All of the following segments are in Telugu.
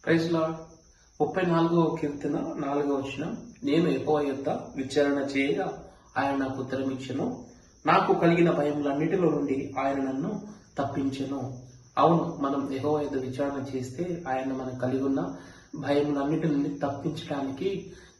Praise lord. 34వ కీర్తన 4వ వచనం. నేను యెహోవా యొద్ద విచారణ చేయగా ఆయన నాకు ఉత్తరమిచ్చెను. నాకు కలిగిన భయములన్నిటిలో నుండి ఆయన నన్ను తప్పించెను. అవును, మనం యెహోవా యొద్ద విచారణ చేస్తే ఆయన మనకు కలిగి ఉన్న భయములన్నిటి నుండి తప్పించడానికి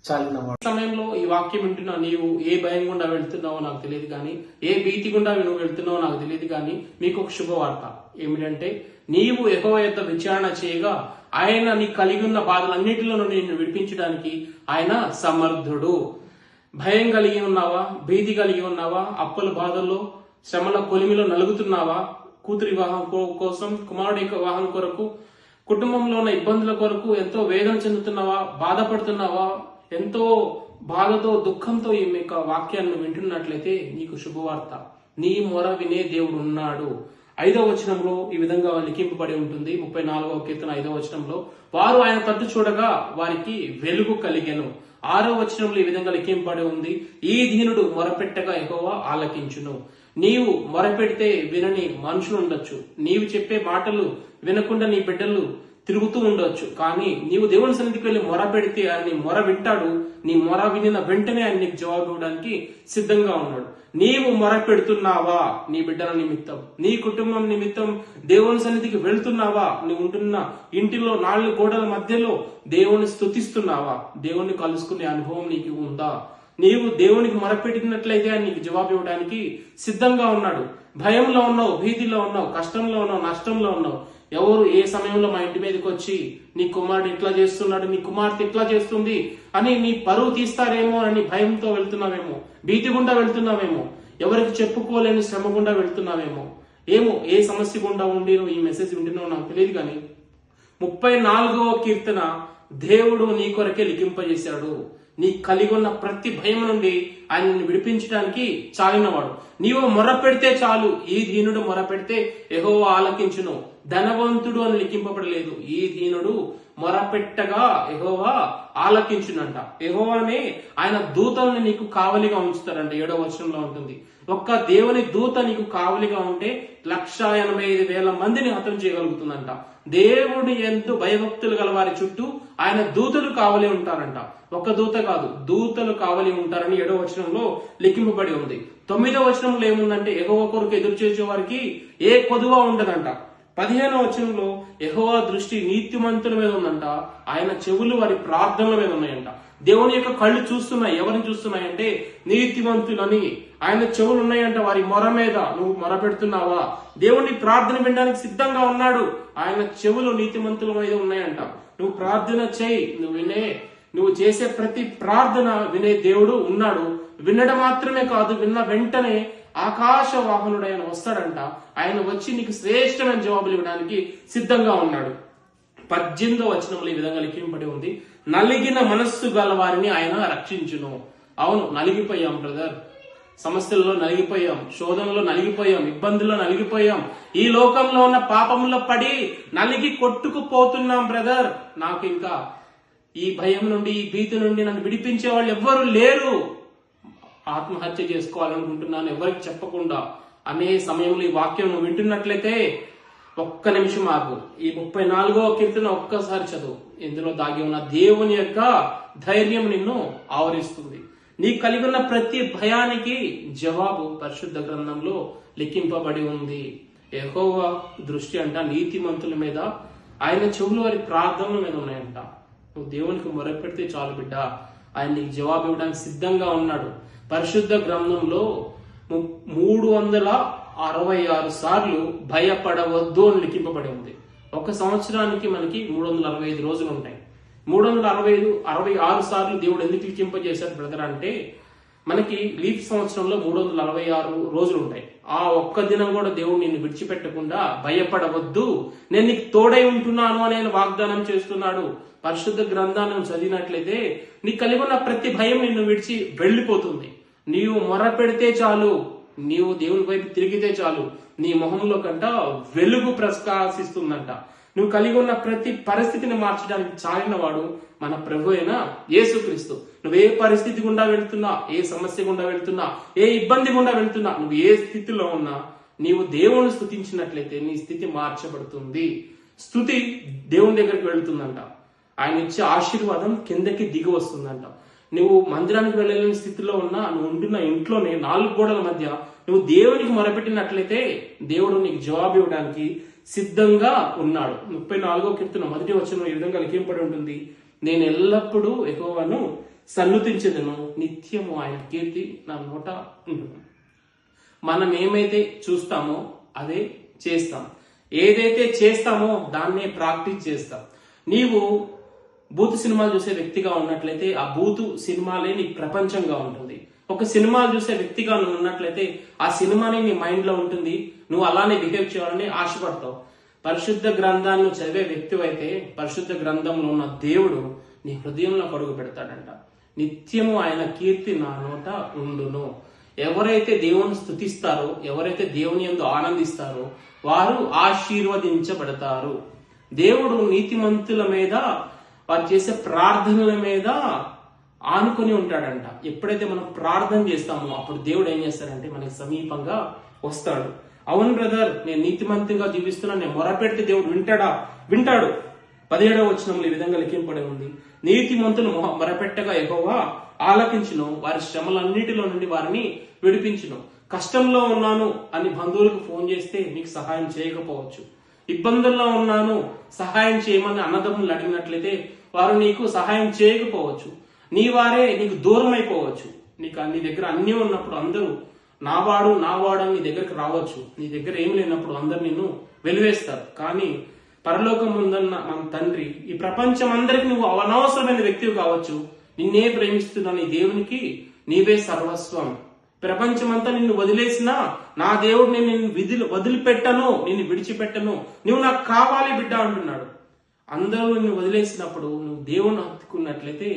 చాలినవాడు. సమయంలో ఈ వాక్యం వింటున్నా నీవు ఏ భయం గుండా వెళ్తున్నావో నాకు తెలియదు కానీ, ఏ భీతి గుండా నువ్వు వెళ్తున్నావో నాకు తెలియదు కానీ, మీకు ఒక శుభవార్త ఏమిటంటే, నీవు యెహోవా యొద్ద విచారణ చేయగా ఆయన నీ కలిగి ఉన్న బాధలన్నిటిలో నుండి నిన్ను విడిపించడానికి ఆయన సమర్థుడు. భయం కలిగి ఉన్నావా? భీతి కలిగి ఉన్నావా? అప్పుల బాధల్లో, శ్రమల కొలిమిలో నలుగుతున్నావా? కూతురి వివాహం కోసం, కుమారుడి యొక్క వివాహం కొరకు, కుటుంబంలో ఉన్న ఇబ్బందుల కొరకు ఎంతో వేదన చెందుతున్నావా? బాధపడుతున్నావా? ఎంతో బాధతో, దుఃఖంతో ఈ యొక్క వాక్యాన్ని వింటున్నట్లయితే నీకు శుభవార్త. నీ మొర వినే దేవుడు ఉన్నాడు. 5వ వచనంలో ఈ విధంగా లిఖింపబడి ఉంటుంది. 34వ కీర్తన 5వ వచనంలో, వారు ఆయన తట్టు చూడగా వారికి వెలుగు కలిగెను. 6వ వచనంలో ఈ విధంగా లిఖింపబడి ఉంది, ఈ దీనుడు మొరపెట్టగా యెహోవా ఆలకించును. నీవు మొరపెడితే వినని మనుషులు ఉండొచ్చు, నీవు చెప్పే మాటలు వినకుండా నీ బిడ్డలు తిరుగుతూ ఉండొచ్చు, కానీ నీవు దేవుని సన్నిధికి వెళ్ళి మొర పెడితే ఆయన నీ మొర వింటాడు. నీ మొర వినిన వెంటనే ఆయన నీకు జవాబు ఇవ్వడానికి సిద్ధంగా ఉన్నాడు. నీవు మొర పెడుతున్నావా? నీ బిడ్డల నిమిత్తం, నీ కుటుంబం నిమిత్తం దేవుని సన్నిధికి వెళ్తున్నావా? నువ్వు ఉంటున్న ఇంటిలో 4 గోడల మధ్యలో దేవుని స్తుతిస్తున్నావా? దేవుణ్ణి కలుసుకునే అనుభవం నీకు ఉందా? నీవు దేవునికి మొరపెట్టినట్లయితే ఆయన నీకు జవాబు ఇవ్వడానికి సిద్ధంగా ఉన్నాడు. భయంలో ఉన్నావు, భీతిలో ఉన్నావు, కష్టంలో ఉన్నావు, నష్టంలో ఉన్నావు. ఎవరు ఏ సమయంలో మా ఇంటి మీదకి వచ్చి నీ కుమారుడు ఇట్లా చేస్తున్నాడు, నీ కుమార్తె ఇట్లా చేస్తుంది అని నీ పరువు తీస్తారేమో అని భయంతో వెళ్తున్నావేమో, భీతి గుండా వెళ్తున్నావేమో, ఎవరికి చెప్పుకోలేని శ్రమ గుండా వెళ్తున్నావేమో, ఏమో ఏ సమస్య గుండా ఉండి నువ్వు ఈ మెసేజ్ వింటున్నావు నాకు తెలియదు కానీ, 34వ కీర్తన దేవుడు నీ కొరకే లిఖింపజేశాడు. నీ కలిగి ఉన్న ప్రతి భయం నుండి ఆయనను విడిపించడానికి చాలినవాడు. నీవు మొర పెడితే చాలు. ఈ దీనుడు మొర పెడితే యెహోవా ఆలకించును. ధనవంతుడు అని లిఖింపబడలేదు. ఈ దీనుడు మొర పెట్టగా యెహోవా ఆలకించునంట. యెహోవానే ఆయన దూతల్ని నీకు కావలిగా ఉంచుతారంట. 7వ వచనంలో ఉంటుంది. ఒక్క దేవుని దూత నీకు కావలిగా ఉంటే 1,85,000 మందిని హతం చేయగలుగుతుందంట. దేవుడు ఎంతో భయభక్తులు గల వారి చుట్టూ ఆయన దూతలు కావలి ఉంటారంట. ఒక దూత కాదు, దూతలు కావలి ఉంటారని 7వ వచనంలో లిఖింపబడి ఉంది. 9వ వచనంలో ఏముందంటే, యెహోవా కొరకు ఎదురు చేసే వారికి ఏ కొదువ ఉండదంట. 15వ వచనంలో యెహోవా దృష్టి నీతిమంతుల మీద ఉందంట. ఆయన చెవులు వారి ప్రార్థనల మీద ఉన్నాయంట. దేవుని యొక్క కళ్ళు చూస్తున్నాయి. ఎవరిని చూస్తున్నాయంటే నీతిమంతులని. ఆయన చెవులు ఉన్నాయంట వారి మొర మీద. నువ్వు మొర పెడుతున్నావా? దేవుని ప్రార్థన వినడానికి సిద్ధంగా ఉన్నాడు. ఆయన చెవులు నీతిమంతుల మీద ఉన్నాయంట. నువ్వు ప్రార్థన చేయి, నువ్వు చేసే ప్రతి ప్రార్థన వినే దేవుడు ఉన్నాడు. వినడం మాత్రమే కాదు, విన్న వెంటనే ఆకాశ వాహనుడు ఆయన వస్తాడంట. ఆయన వచ్చి నీకు శ్రేష్టమైన జవాబులు ఇవ్వడానికి సిద్ధంగా ఉన్నాడు. 18వ వచనంలో ఈ విధంగా లిఖింపబడి ఉంది, నలిగిన మనస్సు గల వారిని ఆయన రక్షించును. అవును, నలిగిపోయాం బ్రదర్. సమస్యల్లో నలిగిపోయాం, శోధనలో నలిగిపోయాం, ఇబ్బందుల్లో నలిగిపోయాం, ఈ లోకంలో ఉన్న పాపంలో పడి నలిగి కొట్టుకుపోతున్నాం బ్రదర్. నాకు ఇంకా ఈ భయం నుండి, ఈ భీతి నుండి నన్ను విడిపించే వాళ్ళు ఎవ్వరు లేరు. ఆత్మహత్య చేసుకోవాలనుకుంటున్నాను ఎవరికి చెప్పకుండా అనే సమయంలో ఈ వాక్యం నువ్వు వింటున్నట్లయితే ఒక్క నిమిషం ఆగు. ఈ 34వ కీర్తన ఒక్కసారి చదువు. ఇందులో దాగి ఉన్న దేవుని యొక్క ధైర్యం నిన్ను ఆవరిస్తుంది. నీ కలిగి ఉన్న ప్రతి భయానికి జవాబు పరిశుద్ధ గ్రంథంలో లిఖింపబడి ఉంది. యెహోవా దృష్టి అంట నీతిమంతుల మీద, ఆయన చెవులు వారి ప్రార్థనల మీద ఉన్నాయంట. నువ్వు దేవునికి మొరపెడితే చాలు బిడ్డ, ఆయన నీకు జవాబు ఇవ్వడానికి సిద్ధంగా ఉన్నాడు. పరిశుద్ధ గ్రంథంలో 366 సార్లు భయపడవద్దు అని లిఖింపబడి ఉంది. ఒక సంవత్సరానికి మనకి 365 రోజులు ఉంటాయి. 366 సార్లు దేవుడు ఎందుకు లిఖింపజేశాడు బ్రదర్ అంటే, మనకి లీప్ సంవత్సరంలో 366 రోజులు ఉంటాయి. ఆ ఒక్క దినం కూడా దేవుడు నిన్ను విడిచిపెట్టకుండా భయపడవద్దు, నేను నీకు తోడై ఉంటున్నాను అని ఆయన వాగ్దానం చేస్తున్నాడు. పరిశుద్ధ గ్రంథాన్ని చదివినట్లయితే నీ కలిగి ఉన్న ప్రతి భయం నిన్ను విడిచి వెళ్ళిపోతుంది. నీవు మొర పెడితే చాలు, నీవు దేవుని వైపు తిరిగితే చాలు, నీ మొహంలో కంట వెలుగు ప్రకాశిస్తుందంట. నువ్వు కలిగి ఉన్న ప్రతి పరిస్థితిని మార్చడానికి చాలిన వాడు మన ప్రభు అయిన యేసుక్రీస్తు. నువ్వు ఏ పరిస్థితి గుండా వెళ్తున్నా, ఏ సమస్య గుండా వెళ్తున్నా, ఏ ఇబ్బంది గుండా వెళ్తున్నా, నువ్వు ఏ స్థితిలో ఉన్నా నీవు దేవుని స్తుతించినట్లయితే నీ స్థితి మార్చబడుతుంది. స్తుతి దేవుని దగ్గరికి వెళ్తుందంట. ఆయన ఇచ్చే ఆశీర్వాదం కిందకి దిగి వస్తుందంట. నువ్వు మందిరానికి వెళ్ళలేని స్థితిలో ఉన్నా, నువ్వు ఉంటున్న ఇంట్లోనే 4 గోడల మధ్య నువ్వు దేవునికి మొరపెట్టినట్లయితే దేవుడు నీకు జవాబు ఇవ్వడానికి సిద్ధంగా ఉన్నాడు. 34వ కీర్తన 1వ వచనం ఈ విధంగా లిఖింపబడి ఉంటుంది, నేను ఎల్లప్పుడూ యెహోవాను సన్నుతించెదను, నిత్యము ఆయన కీర్తి నా నోట ఉంటుంది. మనం ఏమైతే చూస్తామో అదే చేస్తాం, ఏదైతే చేస్తామో దాన్నే ప్రాక్టీస్ చేస్తాం. నీవు బూతు సినిమాలు చూసే వ్యక్తిగా ఉన్నట్లయితే ఆ బూతు సినిమాలే నీ ప్రపంచంగా ఉంటుంది. ఒక సినిమాలు చూసే వ్యక్తిగా నువ్వు ఉన్నట్లయితే ఆ సినిమాని నీ మైండ్ లో ఉంటుంది, నువ్వు అలానే బిహేవ్ చేయాలని ఆశపడతావు. పరిశుద్ధ గ్రంథాన్ని చదివే వ్యక్తి అయితే పరిశుద్ధ గ్రంథంలో ఉన్న దేవుడు నీ హృదయంలో అడుగు పెడతాడంట. నిత్యము ఆయన కీర్తి నా నోట ఉండును. ఎవరైతే దేవుని స్తుతిస్తారో, ఎవరైతే దేవుని యందు ఆనందిస్తారో వారు ఆశీర్వదించబడతారు. దేవుడు నీతిమంతుల మీద, వారు చేసే ప్రార్థనల మీద ఆనుకొని ఉంటాడంట. ఎప్పుడైతే మనం ప్రార్థన చేస్తామో అప్పుడు దేవుడు ఏం చేస్తాడంటే మనకి సమీపంగా వస్తాడు. అవును బ్రదర్, నేను నీతిమంతుగా జీవిస్తున్నా, నేను మొరపెడితే దేవుడు వింటాడు. 17వ వచనంలో ఈ విధంగా లిఖింపబడి ఉంది, నీతిమంతులు మొరపెట్టగా యెహోవా ఆలకించును, వారి శ్రమలన్నిటిలో నుండి వారిని విడిపించును. కష్టంలో ఉన్నాను అని బంధువులకు ఫోన్ చేస్తే నీకు సహాయం చేయకపోవచ్చు. ఇబ్బందుల్లో ఉన్నాను సహాయం చేయమని అన్నదమ్ములు అడిగినట్లయితే వారు నీకు సహాయం చేయకపోవచ్చు. నీ వారే నీకు దూరం అయిపోవచ్చు. నీ దగ్గర అన్నీ ఉన్నప్పుడు అందరూ నావాడు అని నీ దగ్గరకు రావచ్చు. నీ దగ్గర ఏమి లేనప్పుడు అందరు నిన్ను వెలివేస్తారు. కానీ పరలోకం ఉందన్న మన తండ్రి, ఈ ప్రపంచం అందరికి నువ్వు అనవసరమైన వ్యక్తివి కావచ్చు, నిన్నే ప్రేమిస్తున్న నీ దేవునికి నీవే సర్వస్వం. ప్రపంచమంతా నిన్ను వదిలేసినా నా దేవుడు నేను నిన్ను వదిలిపెట్టను, నిన్ను విడిచిపెట్టను, నువ్వు నాకు కావాలి బిడ్డ అంటున్నాడు. అందరూ నిన్ను వదిలేసినప్పుడు నువ్వు దేవుని హత్తుకున్నట్లయితే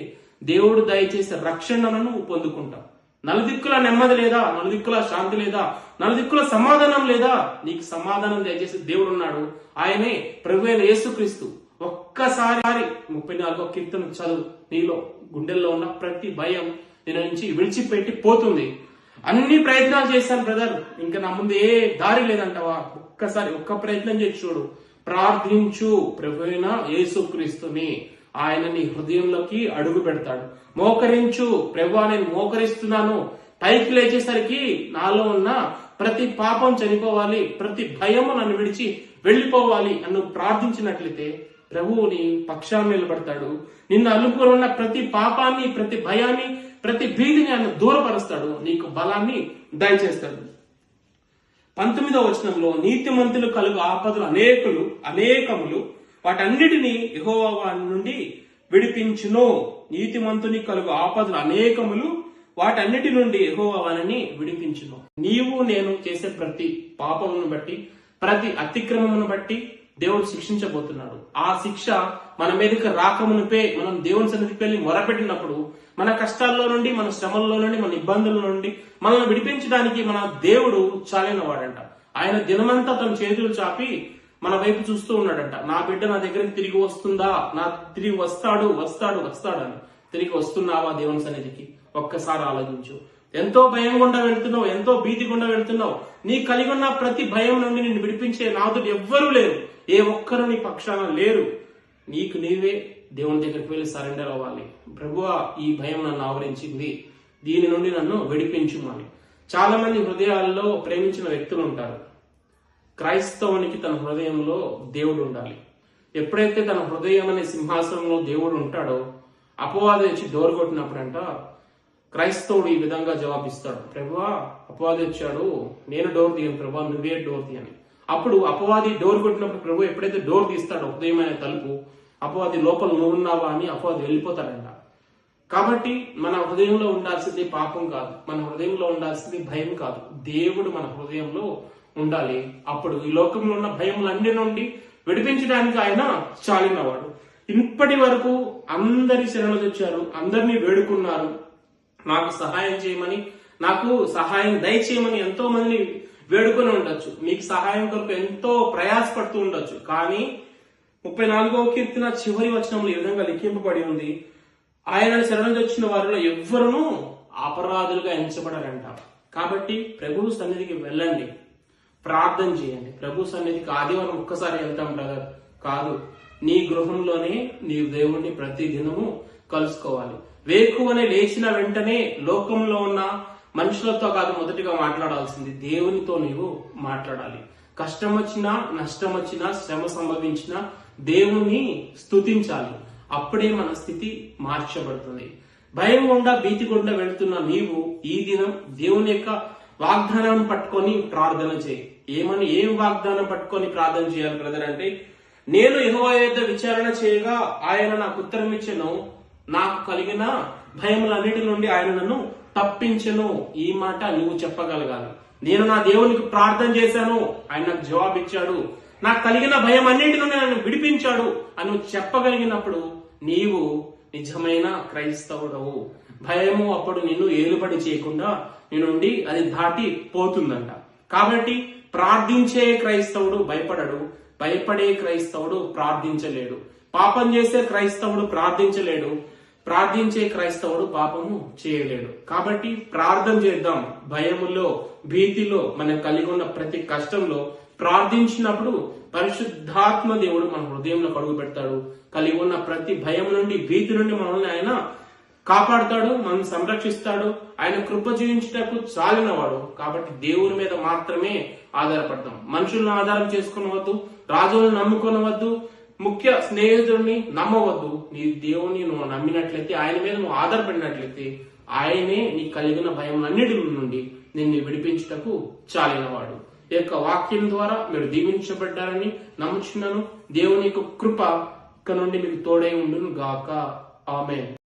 దేవుడు దయచేసే రక్షణను నువ్వు పొందుకుంటావు. నలుదిక్కుల నెమ్మది లేదా, నలుదిక్కుల శాంతి లేదా, నలుదిక్కుల సమాధానం లేదా, నీకు సమాధానం దయచేసే దేవుడు ఉన్నాడు. ఆయనే ప్రభువైన యేసుక్రీస్తు. ఒక్కసారి 34వ కీర్తన చదువు, నీలో గుండెల్లో ఉన్న ప్రతి భయం నేను నుంచి విడిచిపెట్టి పోతుంది. అన్ని ప్రయత్నాలు చేశాను బ్రదర్, ఇంకా నా ముందు ఏ దారి లేదంటావా? ఒక్కసారి ఒక్క ప్రయత్నం చేసి చూడు, ప్రార్థించు ప్రభువైన యేసుక్రీస్తుని, ఆయన నీ హృదయంలోకి అడుగు పెడతాడు. మోకరించు, ప్రభువా నేను మోకరిస్తున్నాను, పైకి లేచేసరికి నాలో ఉన్న ప్రతి పాపం చనిపోవాలి, ప్రతి భయము నన్ను విడిచి వెళ్ళిపోవాలి అని ప్రార్థించినట్లయితే ప్రభువు నీ పక్షాన్ని నిలబడతాడు. నిన్ను అలుపుకొని ఉన్న ప్రతి పాపాన్ని, ప్రతి భయాన్ని, ప్రతి భీతిని ఆయన దూరపరుస్తాడు, నీకు బలాన్ని దయచేస్తాడు. 19వ వచనంలో నీతిమంతులు కలుగు ఆపదలు అనేకములు వాటన్నిటినీ యెహోవా నుండి విడిపించును. నీతిమంతుని కలుగు ఆపదలు అనేకములు వాటన్నిటి నుండి యెహోవా వారిని విడిపించును. నీవు నేను చేసే ప్రతి పాపమును బట్టి, ప్రతి అతిక్రమమును బట్టి దేవుడు శిక్షించబోతున్నాడు. ఆ శిక్ష మన మీదకి రాకమునిపే మనం దేవుని సన్నిధికి వెళ్ళి మొరపెట్టినప్పుడు మన కష్టాల్లో నుండి, మన శ్రమల్లో నుండి, మన ఇబ్బందుల నుండి మనల్ని విడిపించడానికి మన దేవుడు చాలిన వాడంట. ఆయన దినమంతా తన చేతులు చాపి మన వైపు చూస్తూ ఉన్నాడంట. నా బిడ్డ నా దగ్గరికి తిరిగి వస్తుందా, తిరిగి వస్తాడు అని. తిరిగి వస్తున్నావా దేవుని సన్నిధికి? ఒక్కసారి ఆలోచించు. ఎంతో భయం గుండా వెళ్తున్నావు, ఎంతో భీతి గుండా వెళ్తున్నావు. నీ కలిగి ఉన్న ప్రతి భయం నుండి నిన్ను విడిపించే నాదుడు ఎవ్వరూ లేరు, ఏ ఒక్కరు నీ పక్షాన లేరు. నీకు నీవే దేవుని దగ్గరికి వెళ్ళి సరెండర్ అవ్వాలి. ప్రభువా, ఈ భయం నన్ను ఆవరించింది, దీని నుండి నన్ను విడిపించుమని. చాలా మంది హృదయాల్లో ప్రేమించిన వ్యక్తులు ఉంటారు. క్రైస్తవునికి తన హృదయంలో దేవుడు ఉండాలి. ఎప్పుడైతే తన హృదయం అనే సింహాసనంలో దేవుడు ఉంటాడో అపవాది వచ్చి డోర్ కొట్టినప్పుడంట క్రైస్తవుడు ఈ విధంగా జవాబిస్తాడు, ప్రభువా అపవాది వచ్చాడు, నేను డోర్ తీయను ప్రభువా, నువ్వే డోర్ తీయని. అప్పుడు అపవాది డోర్ కొట్టినప్పుడు ప్రభు ఎప్పుడైతే డోర్ తీస్తాడో హృదయమైన తలుపు, అపవాది లోపల నువ్వు ఉన్నావా అని అపవాది వెళ్ళిపోతాడంట. కాబట్టి మన హృదయంలో ఉండాల్సింది పాపం కాదు, మన హృదయంలో ఉండాల్సింది భయం కాదు, దేవుడు మన హృదయంలో ఉండాలి. అప్పుడు ఈ లోకంలో ఉన్న భయములన్నిటి నుండి విడిపించడానికి ఆయన చాలినవాడు. ఇప్పటి వరకు అందరి శరణులు తెచ్చారు, అందరినీ వేడుకున్నారు, నాకు సహాయం చేయమని, నాకు సహాయం దయచేయమని ఎంతో మంది వేడుకొని ఉండొచ్చు. మీకు సహాయం కొరకు ఎంతో ప్రయాసపడుతూ ఉండొచ్చు. కానీ 34వ కీర్తన చివరి వచనంలో ఈ విధంగా లిఖింపబడి ఉంది, ఆయనను శరణు తెచ్చిన వారిలో ఎవ్వరూ అపరాధులుగా ఎంచబడారంట. కాబట్టి ప్రభు సన్నిధికి వెళ్ళండి, ప్రార్థన చేయండి. ప్రభు సన్నిధికి ఆదివారం ఒక్కసారి వెళ్తాం బ్రదర్ కాదు, నీ గృహంలోనే నీవు దేవుణ్ణి ప్రతి దినము కలుసుకోవాలి. వేకువనే లేచిన వెంటనే లోకంలో ఉన్న మనుషులతో కాదు మొదటిగా మాట్లాడాల్సింది, దేవునితో నీవు మాట్లాడాలి. కష్టం వచ్చినా, నష్టం వచ్చినా, శ్రమ సంభవించినా దేవుణ్ణి స్తుతించాలి. అప్పుడే మన స్థితి మార్చబడుతుంది. భయం గుండా, భీతి గుండా వెళుతున్న నీవు ఈ దినం దేవుని యొక్క వాగ్దానాన్ని పట్టుకొని ప్రార్థన చేయి. ఏం వాగ్దానం పట్టుకొని ప్రార్థన చేయాలి బ్రదర్ అంటే, నేను యెహోవా యొద్ద విచారణ చేయగా ఆయన నాకు ఉత్తరం ఇచ్చెను, నాకు కలిగిన భయములన్నిటి నుండి ఆయన నన్ను తప్పించెను. ఈ మాట నువ్వు చెప్పగలగాలి. నేను నా దేవునికి ప్రార్థన చేశాను, ఆయన నాకు జవాబు ఇచ్చాడు, నాకు కలిగిన భయం అన్నింటి నుండి నన్ను విడిపించాడు అని నువ్వు చెప్పగలిగినప్పుడు నీవు నిజమైన క్రైస్తవుడవు. భయము అప్పుడు నిన్ను ఏలుబడి చేయకుండా నీ నుండి అది దాటి పోతుందంట. కాబట్టి ప్రార్థించే క్రైస్తవుడు భయపడడు, భయపడే క్రైస్తవుడు ప్రార్థించలేడు. పాపం చేసే క్రైస్తవుడు ప్రార్థించలేడు, ప్రార్థించే క్రైస్తవుడు పాపము చేయలేడు. కాబట్టి ప్రార్థన చేద్దాం. భయములో, భీతిలో, మనకు కలిగి ఉన్న ప్రతి కష్టంలో ప్రార్థించినప్పుడు పరిశుద్ధాత్మ దేవుడు మన హృదయంలో కడుగు పెడతాడు. కలిగి ఉన్న ప్రతి భయం నుండి, భీతి నుండి మనల్ని ఆయన కాపాడుతాడు, మనం సంరక్షిస్తాడు. ఆయన కృప జీవించటకు చాలినవాడు. కాబట్టి దేవుని మీద మాత్రమే ఆధారపడతాం. మనుషులను ఆధారం చేసుకునవద్దు, రాజులను నమ్ముకొనవద్దు, ముఖ్య స్నేహితుడిని నమ్మవద్దు. నీ దేవుని నువ్వు నమ్మినట్లయితే, ఆయన మీద నువ్వు ఆధారపడినట్లయితే ఆయనే నీ కలిగిన భయం అన్నిటి నుండి నిన్ను విడిపించుటకు చాలినవాడు. ఈ యొక్క వాక్యం ద్వారా మీరు దీవించబడ్డారని నమ్ముచున్నాను. దేవుని యొక్క కృప ఇక నుండి మీకు తోడై ఉండును గాక. ఆమేన్.